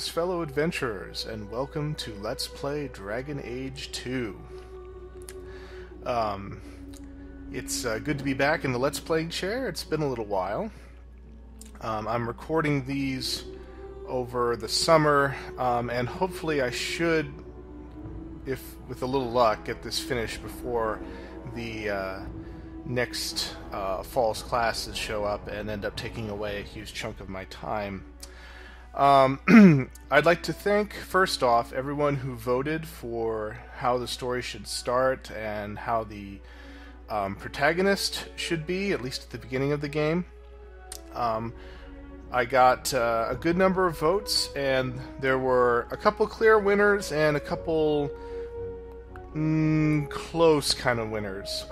Greetings, fellow adventurers, and welcome to Let's Play Dragon Age 2. It's good to be back in the Let's Playing chair. It's been a little while. I'm recording these over the summer, and hopefully I should, if with a little luck, get this finished before the next fall's classes show up and end up taking away a huge chunk of my time. I'd like to thank, first off, everyone who voted for how the story should start and how the protagonist should be, at least at the beginning of the game. I got a good number of votes, and there were a couple clear winners and a couple close kind of winners.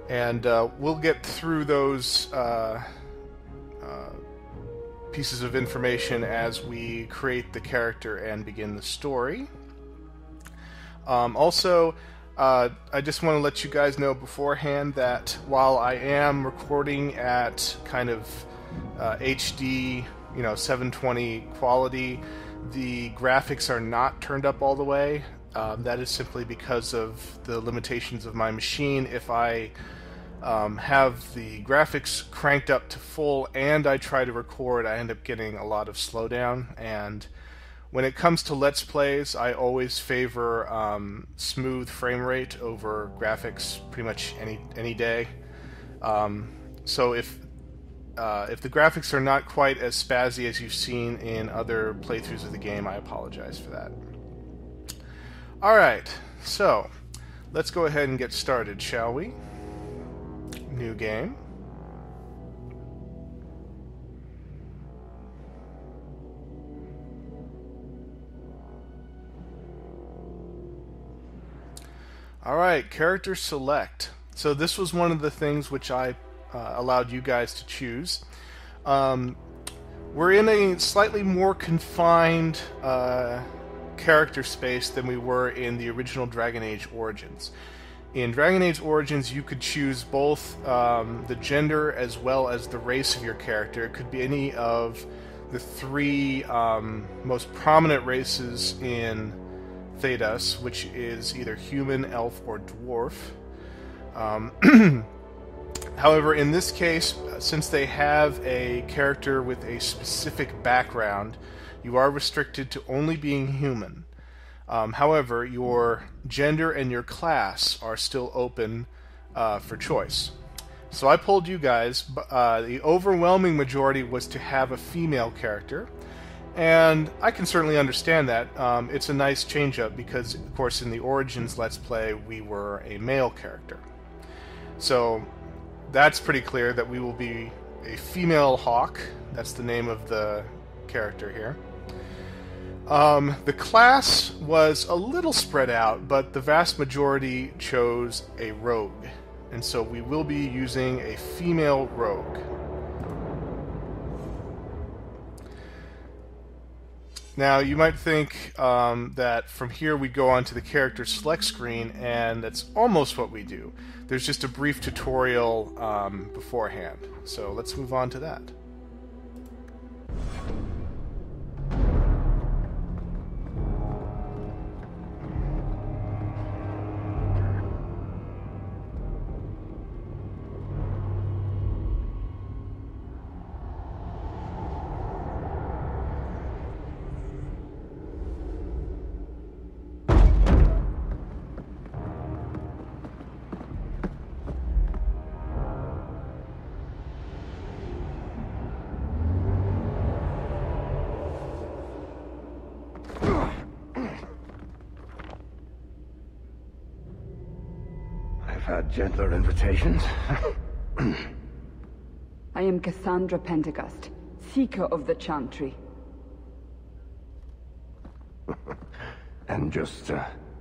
And we'll get through those pieces of information as we create the character and begin the story. Also, I just want to let you guys know beforehand that while I am recording at kind of HD, 720 quality, the graphics are not turned up all the way. That is simply because of the limitations of my machine. If I have the graphics cranked up to full and I try to record, I end up getting a lot of slowdown. And when it comes to Let's Plays, I always favor smooth frame rate over graphics pretty much any day. So if the graphics are not quite as spazzy as you've seen in other playthroughs of the game, I apologize for that. Alright, so let's go ahead and get started, shall we? New game. Alright, character select. So this was one of the things which I allowed you guys to choose. We're in a slightly more confined character space than we were in the original Dragon Age Origins. In Dragon Age Origins, you could choose both the gender as well as the race of your character. It could be any of the three most prominent races in Thedas, which is either human, elf, or dwarf. However, in this case, since they have a character with a specific background, you are restricted to only being human. However, your gender and your class are still open for choice. So I polled you guys. The overwhelming majority was to have a female character, and I can certainly understand that. It's a nice change-up because, of course, in the Origins Let's Play, we were a male character. So that's pretty clear that we will be a female Hawk. That's the name of the character here. The class was a little spread out, but the vast majority chose a rogue, and so we will be using a female rogue. Now, you might think that from here we go on to the character select screen, and that's almost what we do. There's just a brief tutorial beforehand, so let's move on to that. Had gentler invitations. I am Cassandra Pentecost, Seeker of the Chantry. And just,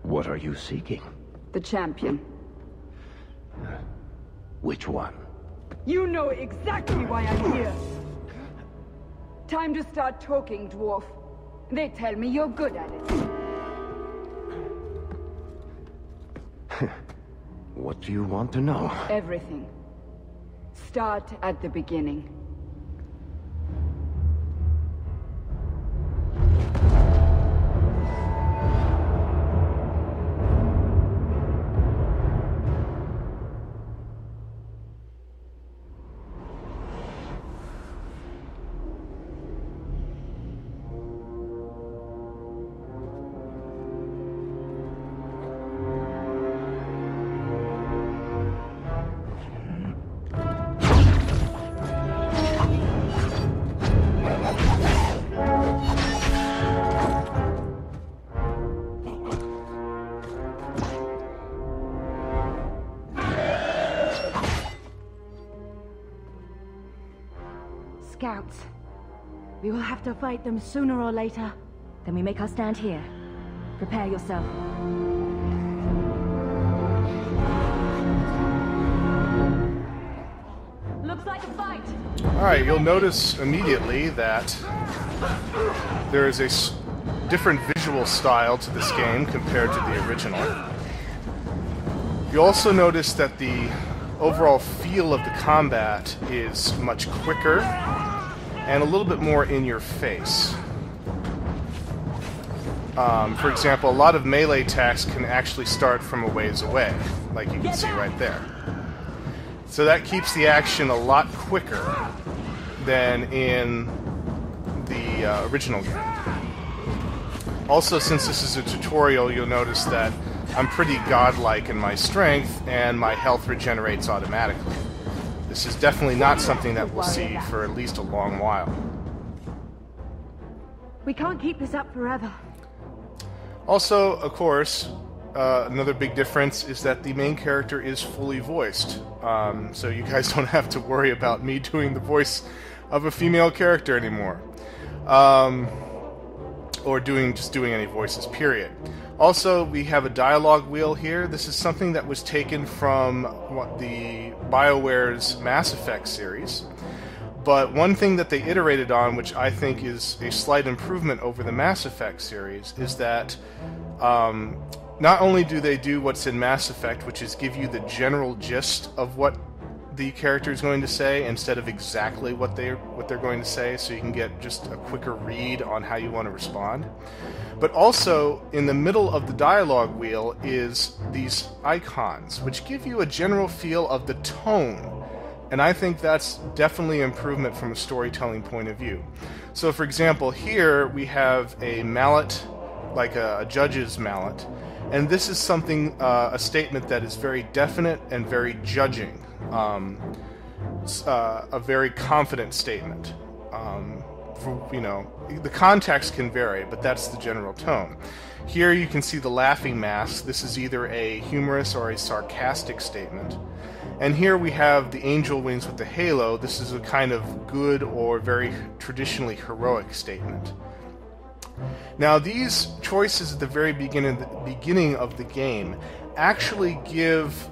what are you seeking? The champion. Which one? You know exactly why I'm here! Time to start talking, dwarf. They tell me you're good at it. What do you want to know? Everything. Start at the beginning. scouts. We will have to fight them sooner or later. Then we make our stand here. Prepare yourself. Looks like a fight. Alright, you'll notice immediately that there is a different visual style to this game compared to the original. You also notice that the overall feel of the combat is much quicker and a little bit more in your face. For example, a lot of melee attacks can actually start from a ways away, like you can see right there. So that keeps the action a lot quicker than in the original game. Also, since this is a tutorial, you'll notice that I'm pretty godlike in my strength, and my health regenerates automatically. This is definitely not something that we'll see for at least a long while. We can't keep this up forever. Also, of course, another big difference is that the main character is fully voiced. So you guys don't have to worry about me doing the voice of a female character anymore. Or just doing any voices, period. Also, we have a dialogue wheel here. This is something that was taken from the BioWare's Mass Effect series. But one thing that they iterated on, which I think is a slight improvement over the Mass Effect series, is that not only do they do what's in Mass Effect, which is give you the general gist of what the character is going to say instead of exactly what they're going to say, so you can get just a quicker read on how you want to respond. But also, in the middle of the dialogue wheel is these icons, which give you a general feel of the tone. And I think that's definitely an improvement from a storytelling point of view. So, for example, here we have a mallet, like a judge's mallet, and this is something, a statement that is very definite and very judging. A very confident statement. The context can vary, but that's the general tone. Here you can see the laughing mask. This is either a humorous or a sarcastic statement. And here we have the angel wings with the halo. This is a kind of good or very traditionally heroic statement. Now, these choices at the very beginning of the game actually give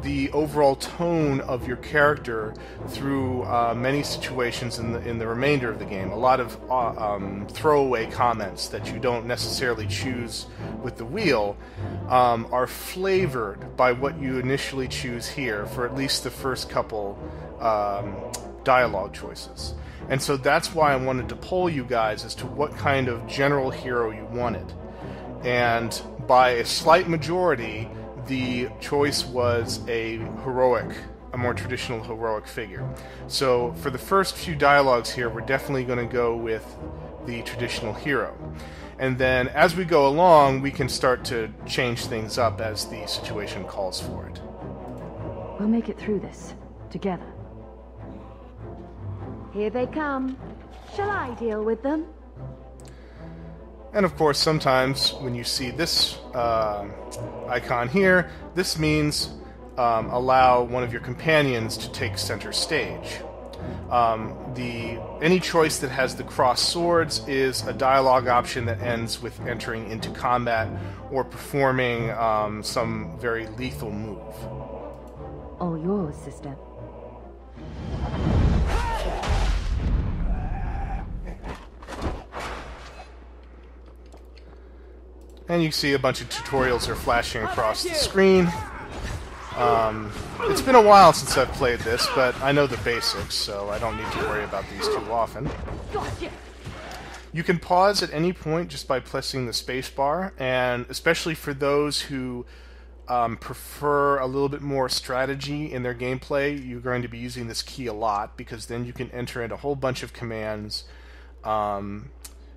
the overall tone of your character through many situations in the remainder of the game. A lot of throwaway comments that you don't necessarily choose with the wheel are flavored by what you initially choose here for at least the first couple dialogue choices. And so that's why I wanted to poll you guys as to what kind of general hero you wanted. And by a slight majority, the choice was a more traditional heroic figure. So for the first few dialogues here, we're definitely going to go with the traditional hero. And then as we go along, we can start to change things up as the situation calls for it. We'll make it through this, together. Here they come. Shall I deal with them? And of course, sometimes when you see this icon here, this means allow one of your companions to take center stage. Any choice that has the crossed swords is a dialogue option that ends with entering into combat or performing some very lethal move. All yours, sister. And you see a bunch of tutorials are flashing across the screen. It's been a while since I've played this, but I know the basics, so I don't need to worry about these too often. You can pause at any point just by pressing the spacebar, and especially for those who prefer a little bit more strategy in their gameplay, you're going to be using this key a lot, because then you can enter in a whole bunch of commands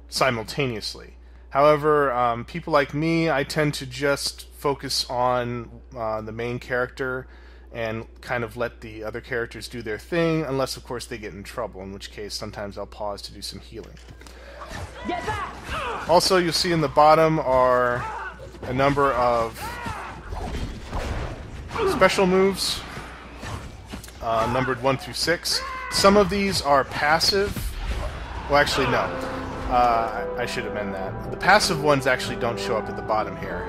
simultaneously. However, people like me, I tend to just focus on the main character and kind of let the other characters do their thing, unless, of course, they get in trouble, in which case sometimes I'll pause to do some healing. Also, you'll see in the bottom are a number of special moves, numbered 1 through 6. Some of these are passive. Well, actually, no. I should amend that. The passive ones actually don't show up at the bottom here.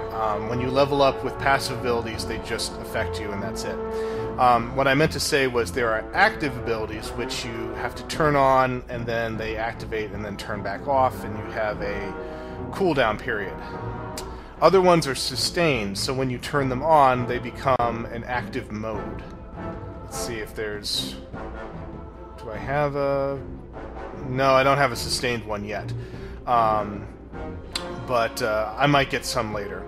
When you level up with passive abilities, they just affect you, and that's it. What I meant to say was there are active abilities which you have to turn on, and then they activate and then turn back off, and you have a cooldown period. Other ones are sustained, so when you turn them on, they become an active mode. Let's see if there's... Do I have a... No, I don't have a sustained one yet. But I might get some later.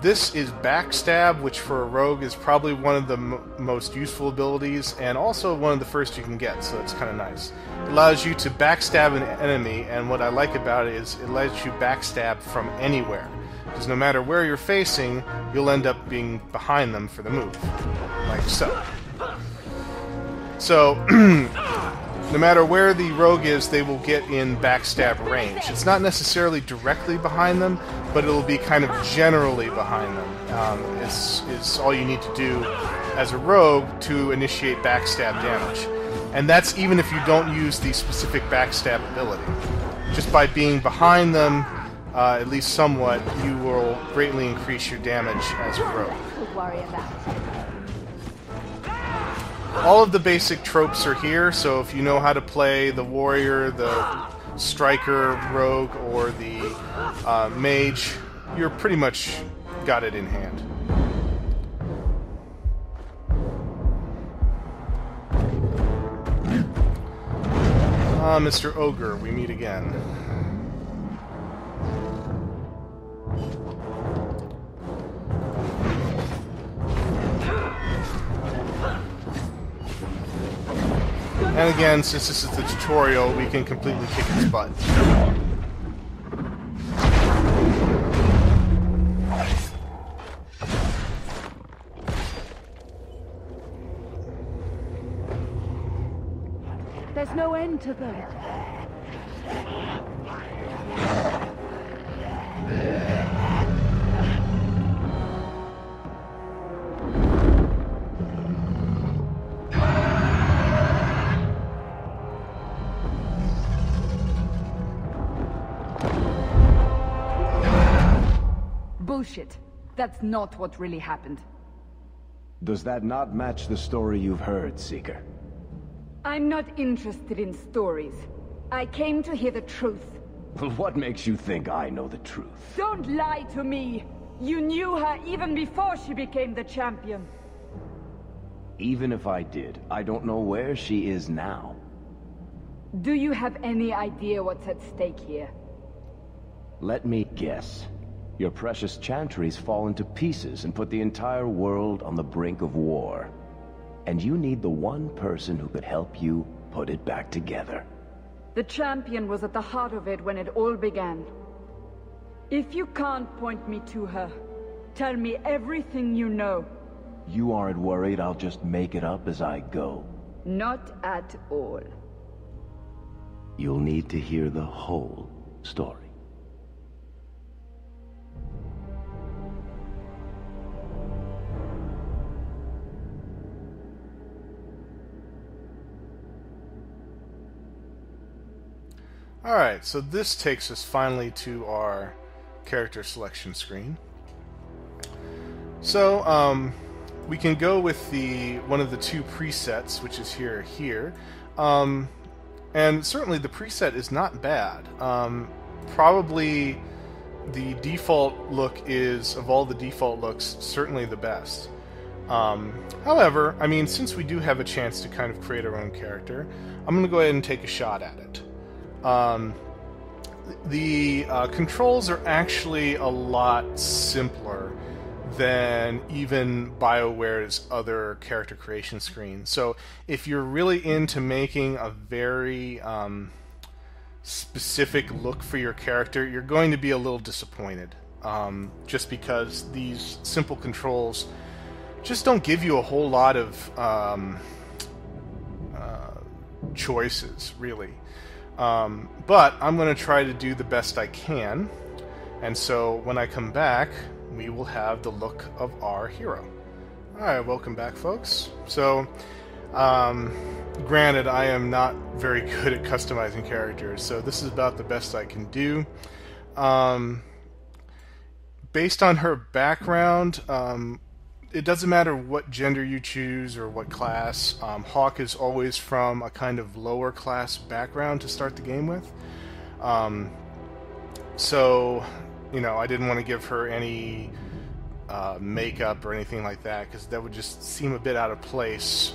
This is Backstab, which for a rogue is probably one of the most useful abilities, and also one of the first you can get, so it's kind of nice. It allows you to backstab an enemy, and what I like about it is it lets you backstab from anywhere. Because no matter where you're facing, you'll end up being behind them for the move. Like so. So, no matter where the rogue is, they will get in backstab range. It's not necessarily directly behind them, but it'll be kind of generally behind them. It's all you need to do as a rogue to initiate backstab damage. And that's even if you don't use the specific backstab ability. Just by being behind them, at least somewhat, you will greatly increase your damage as a rogue. Don't worry about it. All of the basic tropes are here, so if you know how to play the warrior, the striker, rogue, or the mage, you're pretty much got it in hand. Mr. Ogre, we meet again. And again, since this is the tutorial, we can completely kick its butt. There's no end to them. Bullshit. That's not what really happened. Does that not match the story you've heard, Seeker? I'm not interested in stories. I came to hear the truth. Well, what makes you think I know the truth? Don't lie to me! You knew her even before she became the champion. Even if I did, I don't know where she is now. Do you have any idea what's at stake here? Let me guess. Your precious chantries fall into pieces and put the entire world on the brink of war. And you need the one person who could help you put it back together. The champion was at the heart of it when it all began. If you can't point me to her, tell me everything you know. You aren't worried I'll just make it up as I go? Not at all. You'll need to hear the whole story. Alright, so this takes us finally to our character selection screen. So, we can go with one of the two presets, which is here. And certainly the preset is not bad. Probably the default look is, of all the default looks, certainly the best. However, I mean, since we do have a chance to kind of create our own character, I'm going to go ahead and take a shot at it. The controls are actually a lot simpler than even BioWare's other character creation screens. So if you're really into making a very specific look for your character, you're going to be a little disappointed. Just because these simple controls just don't give you a whole lot of choices, really. But I'm going to try to do the best I can, and so when I come back, we will have the look of our hero. Alright, welcome back, folks. So, Granted, I am not very good at customizing characters, so this is about the best I can do. Based on her background, it doesn't matter what gender you choose or what class. Hawk is always from a kind of lower class background to start the game with. So, you know, I didn't want to give her any makeup or anything like that, because that would just seem a bit out of place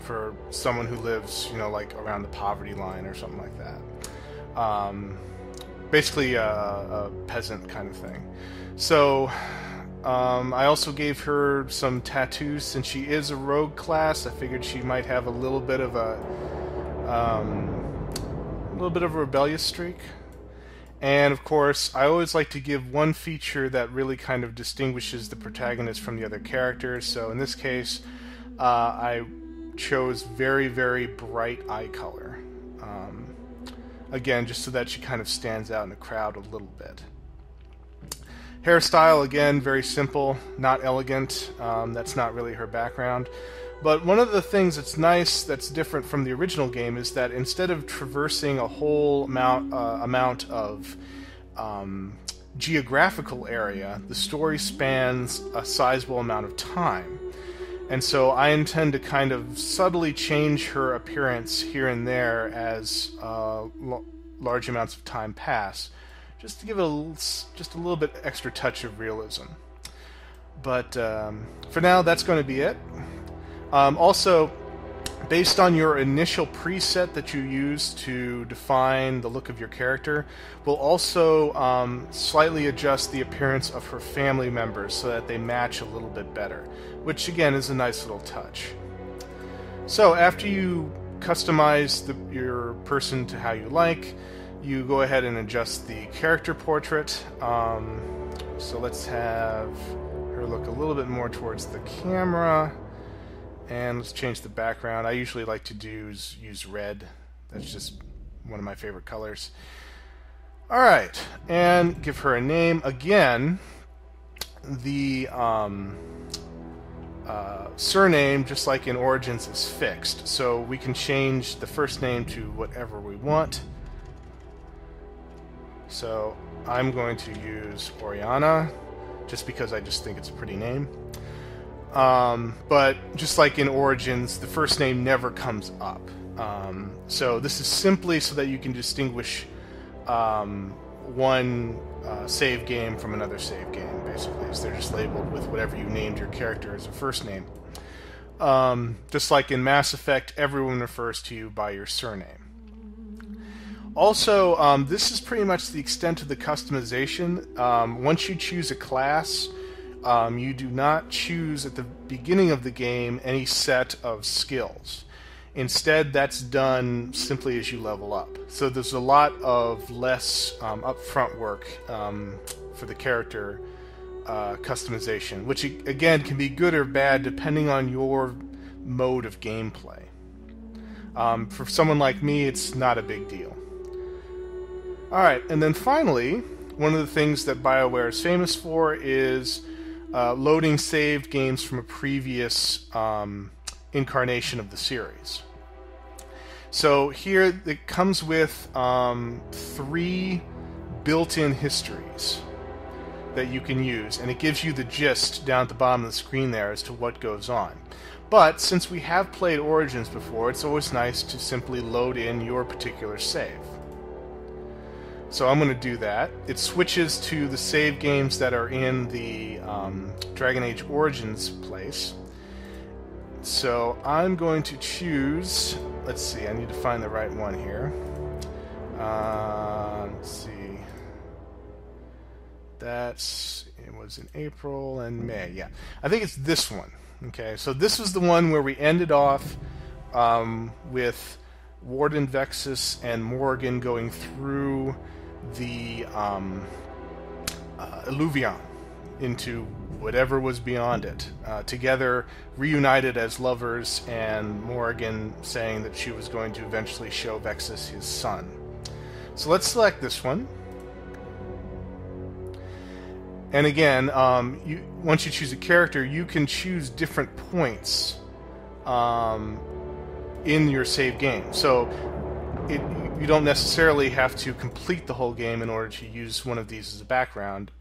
for someone who lives, you know, like around the poverty line or something like that. Basically a peasant kind of thing. So I also gave her some tattoos. Since she is a rogue class, I figured she might have a little bit of a rebellious streak. And of course, I always like to give one feature that really kind of distinguishes the protagonist from the other characters. So in this case, I chose very, very bright eye color. Again, just so that she kind of stands out in the crowd a little bit. Hairstyle, again, very simple, not elegant. That's not really her background. But one of the things that's nice, that's different from the original game, is that instead of traversing a whole amount of geographical area, the story spans a sizable amount of time. And so I intend to kind of subtly change her appearance here and there as large amounts of time pass, just to give it just a little bit extra touch of realism. But for now, that's going to be it. Also, based on your initial preset that you use to define the look of your character, we'll also slightly adjust the appearance of her family members so that they match a little bit better, which again is a nice little touch. So after you customize your person to how you like, you go ahead and adjust the character portrait. So let's have her look a little bit more towards the camera. And let's change the background. I usually like to use red. That's just one of my favorite colors. Alright, and give her a name. Again, the surname, just like in Origins, is fixed. So we can change the first name to whatever we want. So I'm going to use Oriana, just because I just think it's a pretty name. But just like in Origins, the first name never comes up. So this is simply so that you can distinguish one save game from another save game, basically. So they're just labeled with whatever you named your character as a first name. Just like in Mass Effect, everyone refers to you by your surname. Also, this is pretty much the extent of the customization. Once you choose a class, you do not choose at the beginning of the game any set of skills. Instead, that's done simply as you level up. So there's a lot of less upfront work for the character customization, which again can be good or bad depending on your mode of gameplay. For someone like me, it's not a big deal. Alright, and then finally, one of the things that BioWare is famous for is loading saved games from a previous incarnation of the series. So here it comes with 3 built-in histories that you can use, and it gives you the gist down at the bottom of the screen there as to what goes on. But since we have played Origins before, it's always nice to simply load in your particular save. So I'm going to do that. It switches to the save games that are in the Dragon Age Origins place. So I'm going to choose... Let's see, I need to find the right one here. Let's see. It was in April and May, yeah. I think it's this one. Okay, so this was the one where we ended off with Warden Vexus and Morgan going through the Illuvion into whatever was beyond it, together reunited as lovers, and Morgan saying that she was going to eventually show Vexus his son. So let's select this one. And again, once you choose a character, you can choose different points in your save game. So you don't necessarily have to complete the whole game in order to use one of these as a background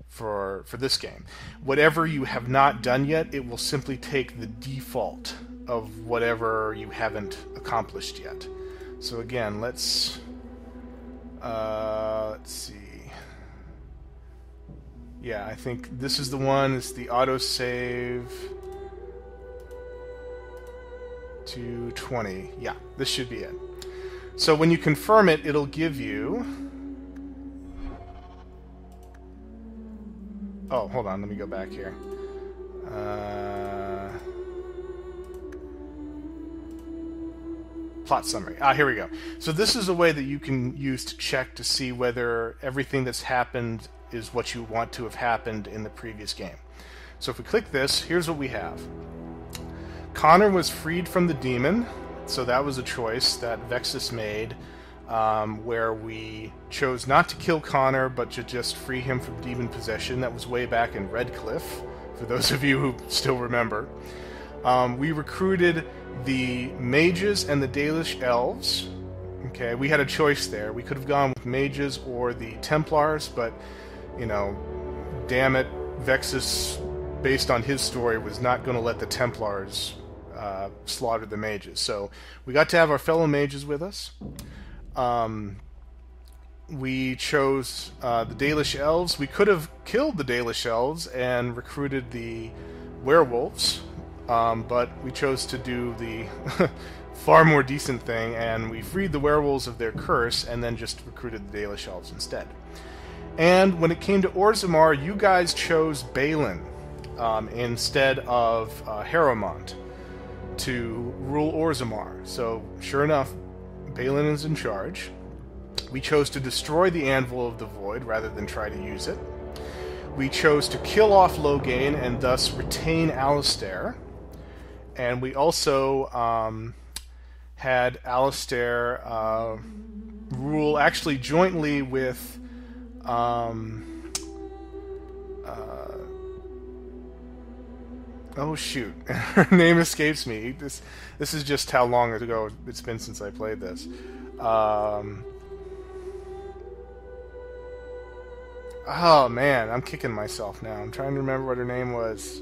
for this game. Whatever you have not done yet, it will simply take the default of whatever you haven't accomplished yet. So again, let's see. Yeah, I think this is the one. It's the autosave to 20. Yeah, this should be it. So when you confirm it, it'll give you... Oh, hold on, let me go back here. Plot summary. Here we go. So this is a way that you can use to check to see whether everything that's happened is what you want to have happened in the previous game. So if we click this, here's what we have. Connor was freed from the demon, so that was a choice that Vexus made, where we chose not to kill Connor, but to just free him from demon possession. That was way back in Redcliffe, for those of you who still remember. We recruited the mages and the Dalish elves. Okay, we had a choice there. We could have gone with mages or the Templars, but, you know, damn it, Vexus, based on his story, was not going to let the Templars slaughter the mages. So we got to have our fellow mages with us. We chose the Dalish elves. We could have killed the Dalish elves and recruited the werewolves, but we chose to do the far more decent thing, and we freed the werewolves of their curse and then just recruited the Dalish elves instead. And when it came to Orzammar, you guys chose Balin instead of Harrowmont to rule Orzammar. So, sure enough, Balin is in charge. We chose to destroy the Anvil of the Void rather than try to use it. We chose to kill off Loghain and thus retain Alistair. And we also had Alistair rule, actually jointly with oh shoot, her name escapes me. This is just how long ago it's been since I played this. Oh man, I'm kicking myself now. I'm trying to remember what her name was.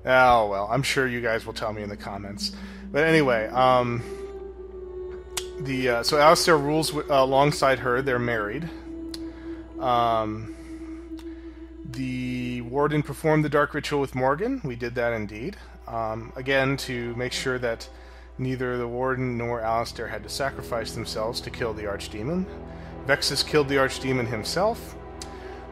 Oh well, I'm sure you guys will tell me in the comments. But anyway, so Alistair rules alongside her. They're married. The Warden performed the Dark Ritual with Morgan. We did that indeed. Again, to make sure that neither the Warden nor Alistair had to sacrifice themselves to kill the Archdemon. Vexus killed the Archdemon himself.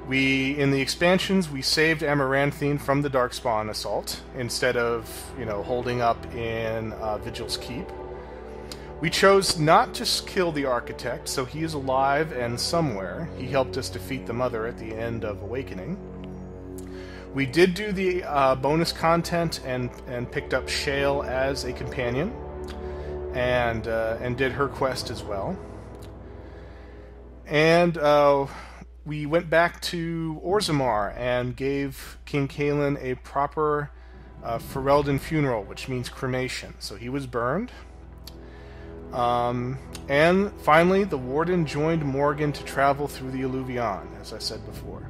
In the expansions, we saved Amaranthine from the Darkspawn assault, instead of, holding up in Vigil's Keep. We chose not to kill the Architect, so he is alive and somewhere. He helped us defeat the Mother at the end of Awakening. We did do the bonus content and picked up Shale as a companion, and did her quest as well. And we went back to Orzammar and gave King Cailan a proper Ferelden funeral, which means cremation. So he was burned. And finally, the Warden joined Morgan to travel through the Alluvion, as I said before.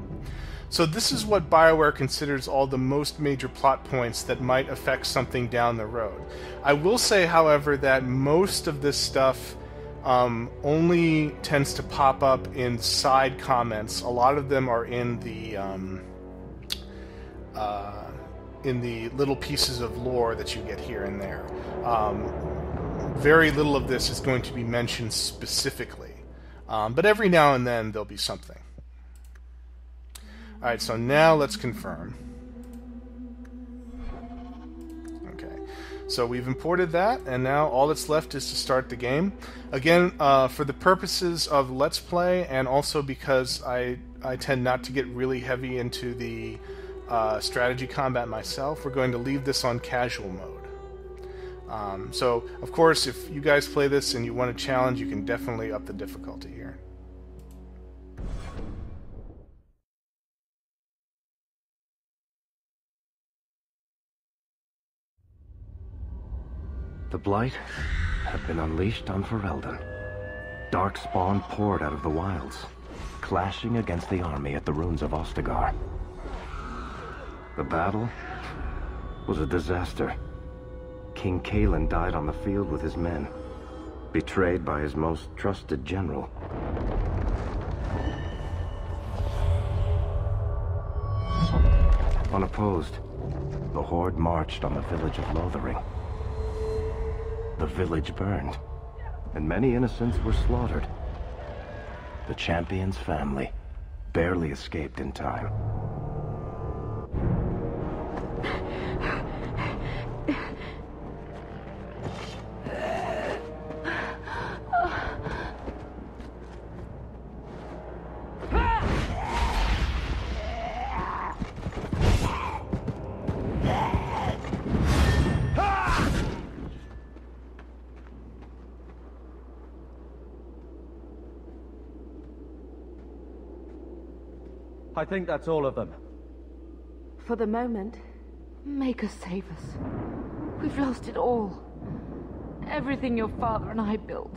So this is what BioWare considers all the most major plot points that might affect something down the road. I will say, however, that most of this stuff only tends to pop up in side comments. A lot of them are in the little pieces of lore that you get here and there. Very little of this is going to be mentioned specifically, but every now and then there'll be something. Alright, so now let's confirm. Okay, so we've imported that, and now all that's left is to start the game. Again, for the purposes of Let's Play, and also because I tend not to get really heavy into the strategy combat myself, we're going to leave this on casual mode. So, of course, if you guys play this and you want a challenge, you can definitely up the difficulty here. The blight had been unleashed on Ferelden. Darkspawn poured out of the wilds, clashing against the army at the ruins of Ostagar. The battle was a disaster. King Kalen died on the field with his men, betrayed by his most trusted general. Unopposed, the Horde marched on the village of Lothering. The village burned, and many innocents were slaughtered. The champion's family barely escaped in time. I think that's all of them. For the moment, Make us save us. We've lost it all. Everything your father and I built.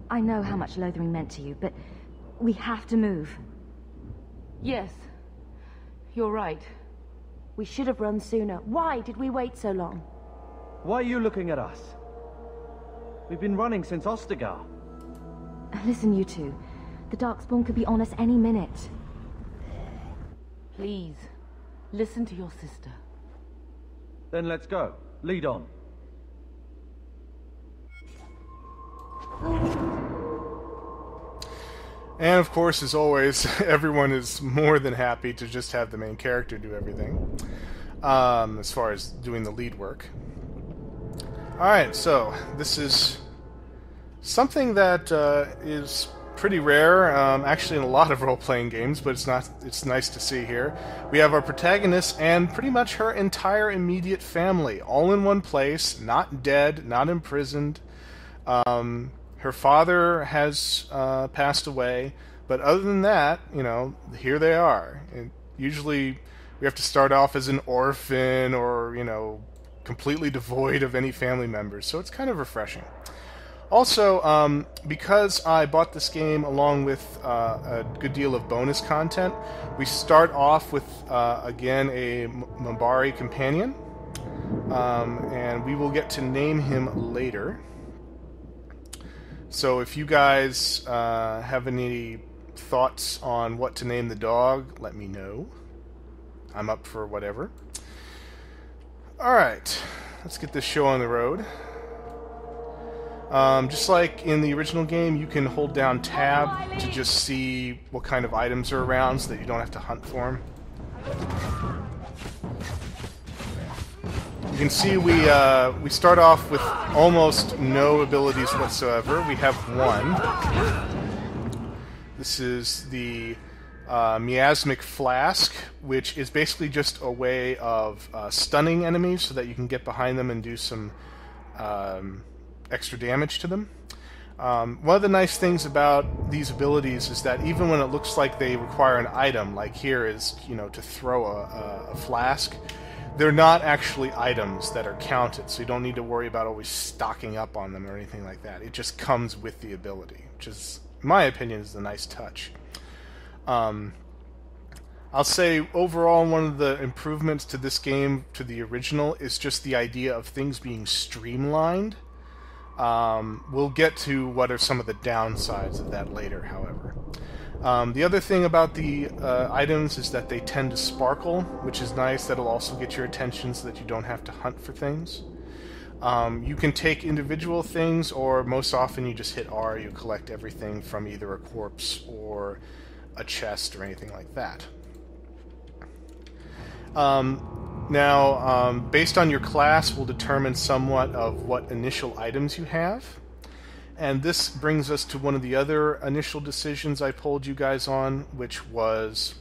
I know how much Lothering meant to you, but we have to move. Yes. You're right. We should have run sooner. Why did we wait so long? Why are you looking at us? We've been running since Ostagar. Listen, you two. The Darkspawn could be on us any minute. Please, listen to your sister. Then let's go. Lead on. And of course, as always, everyone is more than happy to just have the main character do everything, as far as doing the lead work. Alright, so this is something that is pretty rare, actually in a lot of role-playing games, but it's nice to see here. We have our protagonist and pretty much her entire immediate family, all in one place, not dead, not imprisoned. Her father has passed away, but other than that, you know, here they are. And usually we have to start off as an orphan or, you know, completely devoid of any family members, so it's kind of refreshing. Also, because I bought this game along with a good deal of bonus content, we start off with, again, a Mabari companion, and we will get to name him later. So if you guys have any thoughts on what to name the dog, let me know. I'm up for whatever. Alright, let's get this show on the road. Just like in the original game, you can hold down tab to just see what kind of items are around so that you don't have to hunt for them. You can see we start off with almost no abilities whatsoever. We have one. This is the Miasmic Flask, which is basically just a way of stunning enemies so that you can get behind them and do some extra damage to them. One of the nice things about these abilities is that even when it looks like they require an item, like here is, you know, to throw a flask, they're not actually items that are counted, so you don't need to worry about always stocking up on them or anything like that. It just comes with the ability, which is, in my opinion, is a nice touch. I'll say overall one of the improvements to this game to the original is just the idea of things being streamlined. We'll get to what are some of the downsides of that later, however. The other thing about the items is that they tend to sparkle, which is nice. That'll also get your attention so that you don't have to hunt for things. You can take individual things, or most often you just hit R, you collect everything from either a corpse or a chest or anything like that. Now, based on your class will determine somewhat of what initial items you have. And this brings us to one of the other initial decisions I polled you guys on, which was,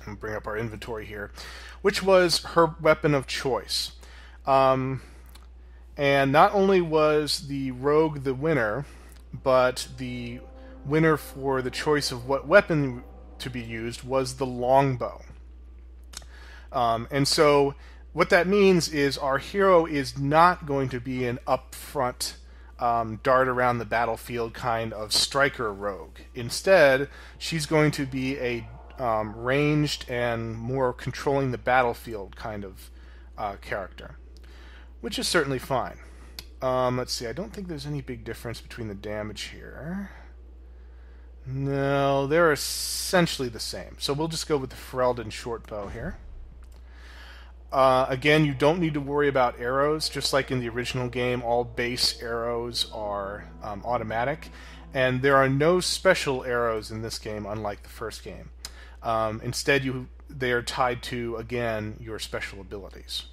I'm going to bring up our inventory here, which was her weapon of choice. And not only was the rogue the winner, but the winner for the choice of what weapon to be used was the longbow. And so What that means is our hero is not going to be an upfront, dart around the battlefield kind of striker rogue. Instead, she's going to be a ranged and more controlling the battlefield kind of character, which is certainly fine. Let's see, I don't think there's any big difference between the damage here. No, they're essentially the same. So we'll just go with the Ferelden shortbow here. Again, you don't need to worry about arrows. Just like in the original game, all base arrows are automatic. And there are no special arrows in this game, unlike the first game. Instead, they are tied to, again, your special abilities.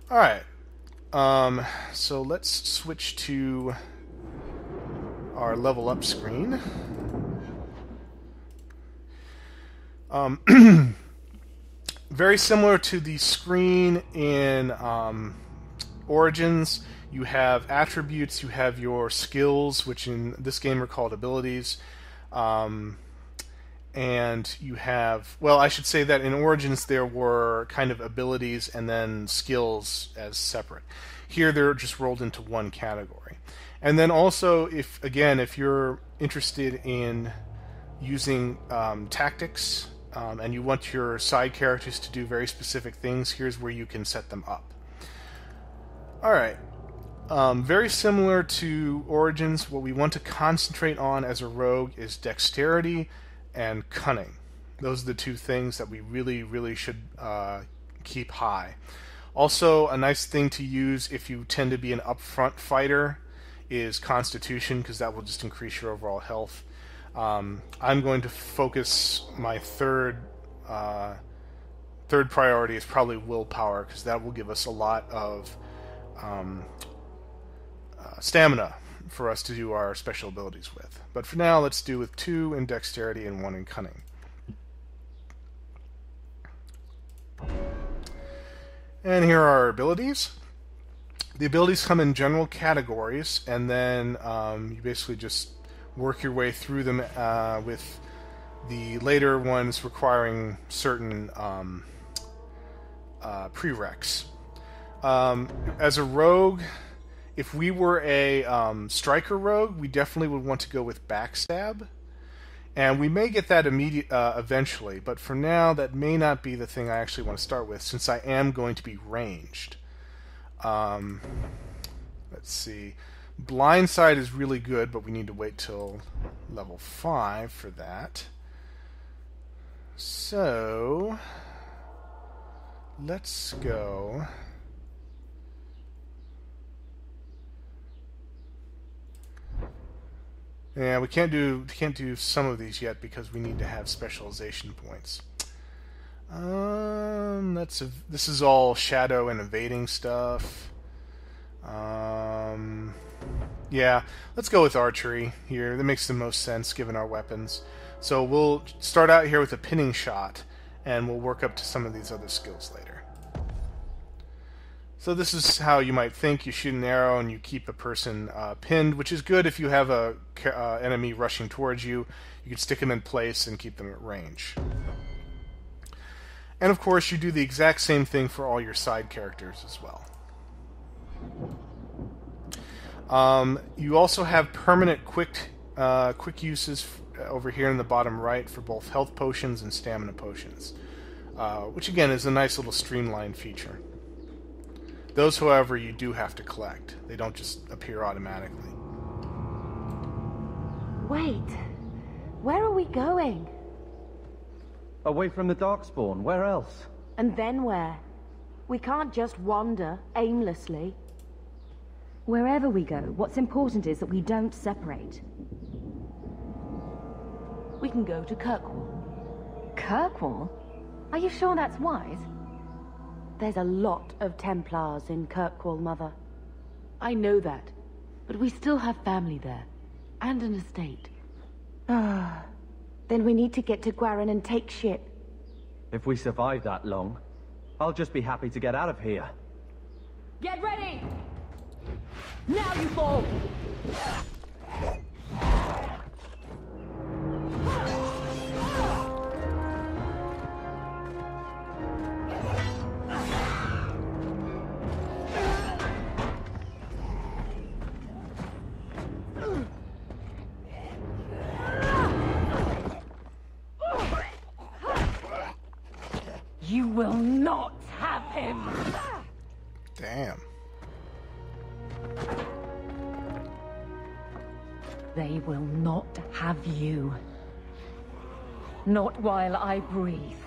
Alright. So let's switch to our level up screen. Very similar to the screen in Origins, you have attributes, you have your skills, which in this game are called abilities, and you have, well, I should say that in Origins there were kind of abilities and then skills as separate. Here they're just rolled into one category. And then also, if you're interested in using tactics, and you want your side characters to do very specific things, here's where you can set them up. Alright. Very similar to Origins, what we want to concentrate on as a rogue is dexterity and cunning. Those are the two things that we really, really should keep high. Also, a nice thing to use if you tend to be an upfront fighter is Constitution, because that will just increase your overall health. I'm going to focus my third priority is probably willpower, because that will give us a lot of stamina for us to do our special abilities with. But for now, let's do with 2 in dexterity and 1 in cunning. And here are our abilities. The abilities come in general categories, and then you basically just work your way through them, with the later ones requiring certain prereqs. As a rogue, if we were a striker rogue, we definitely would want to go with backstab, and we may get that eventually, but for now that may not be the thing I actually want to start with, since I am going to be ranged. Let's see. Blindside is really good, but we need to wait till level 5 for that. So let's go. Yeah, we can't do some of these yet because we need to have specialization points. This is all shadow and evading stuff. Yeah, let's go with archery here. That makes the most sense given our weapons. So we'll start out here with a pinning shot, and we'll work up to some of these other skills later. So this is how you might think. You shoot an arrow and you keep a person pinned, which is good if you have a enemy rushing towards you. You can stick them in place and keep them at range. And of course, you do the exact same thing for all your side characters as well. You also have permanent quick uses over here in the bottom right for both health potions and stamina potions, which again is a nice little streamlined feature. Those, however, you do have to collect. They don't just appear automatically. Wait, where are we going? Away from the Darkspawn, where else? And then where? We can't just wander aimlessly. Wherever we go, what's important is that we don't separate. We can go to Kirkwall. Kirkwall? Are you sure that's wise? There's a lot of Templars in Kirkwall, Mother. I know that, but we still have family there, and an estate. Ah, then we need to get to Gwarin and take ship. If we survive that long, I'll just be happy to get out of here. Get ready! Now you fall! You will not have him! Damn. They will not have you. Not while I breathe.